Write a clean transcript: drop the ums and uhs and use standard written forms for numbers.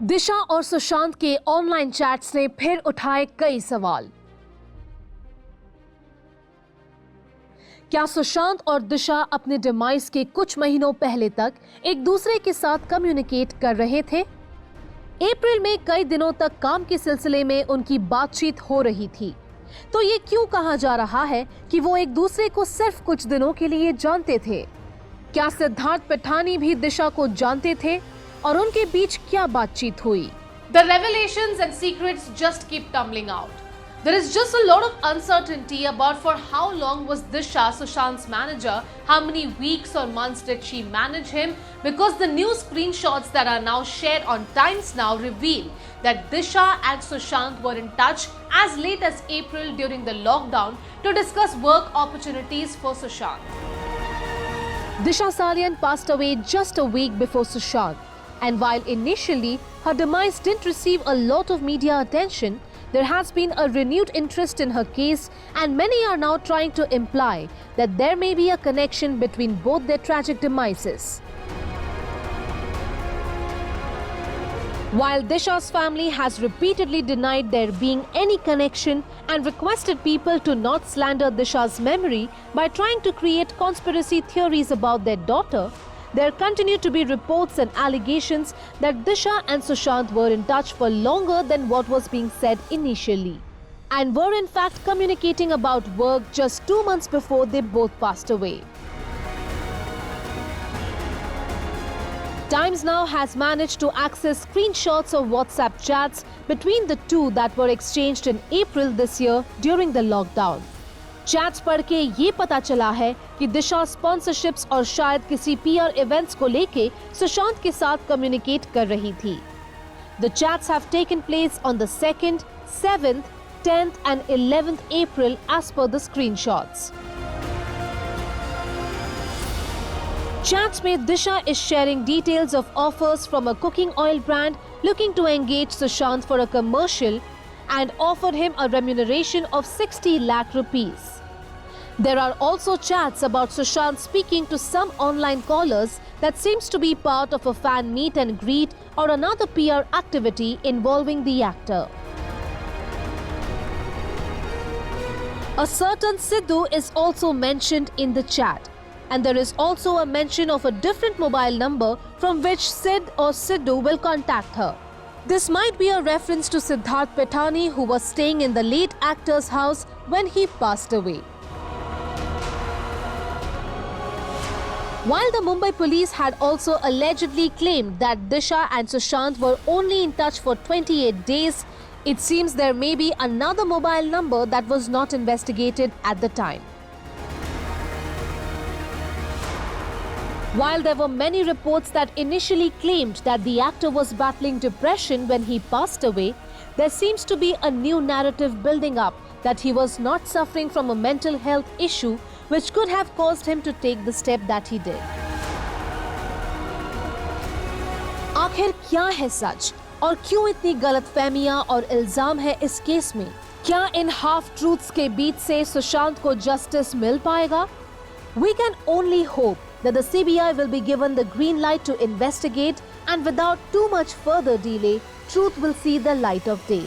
दिशा और सुशांत के online chats ने फिर उठाए कई सवाल। क्या सुशांत और दिशा अपने डिमाइस के कुछ महीनों पहले तक एक दूसरे के साथ कम्युनिकेट कर रहे थे? अप्रैल में कई दिनों तक काम के सिलसिले में उनकी बातचीत हो रही थी, तो ये क्यों कहा जा रहा है कि वो एक दूसरे को सिर्फ कुछ दिनों के लिए जानते थे? क्या सिद्धार्थ पिठानी भी दिशा को जानते थे और उनके बीच क्या बातचीत हुई? The revelations and secrets just keep tumbling out. There is just a lot of uncertainty about for how long was Disha Sushant's manager, how many weeks or months did she manage him, because the new screenshots that are now shared on Times Now reveal that Disha and Sushant were in touch as late as April during the lockdown to discuss work opportunities for Sushant. Disha Salian passed away just a week before Sushant, and while initially her demise didn't receive a lot of media attention, there has been a renewed interest in her case, and many are now trying to imply that there may be a connection between both their tragic demises. While Disha's family has repeatedly denied there being any connection and requested people to not slander Disha's memory by trying to create conspiracy theories about their daughter, there continue to be reports and allegations that Disha and Sushant were in touch for longer than what was being said initially, and were in fact communicating about work just 2 months before they both passed away. Times Now has managed to access screenshots of WhatsApp chats between the two that were exchanged in April this year during the lockdown. Chats पढ़ के ये पता चला है कि दिशा sponsorships और शायद किसी पीआर इवेंट्स को लेके सुशांत के साथ कम्युनिकेट कर रही थी। The chats have taken place on the 2nd, 7th, 10th and 11th April as per the screenshots. Chats में Disha is sharing details of offers from a cooking oil brand looking to engage Sushant for a commercial and offered him a remuneration of 60 lakh rupees. There are also chats about Sushant speaking to some online callers that seems to be part of a fan meet and greet or another PR activity involving the actor. A certain Sidhu is also mentioned in the chat, and there is also a mention of a different mobile number from which Sid or Sidhu will contact her. This might be a reference to Siddharth Petani, who was staying in the late actor's house when he passed away. While the Mumbai police had also allegedly claimed that Disha and Sushant were only in touch for 28 days, it seems there may be another mobile number that was not investigated at the time. While there were many reports that initially claimed that the actor was battling depression when he passed away, there seems to be a new narrative building up that he was not suffering from a mental health issue which could have caused him to take the step that he did. आखिर क्या है सच और क्यों इतनी गलतफहमियां और इल्जाम है इस केस में? क्या इन हाफ ट्रूथ्स के बीच से सुशांत को जस्टिस मिल पाएगा? We can only hope that the CBI will be given the green light to investigate, and without too much further delay, truth will see the light of day.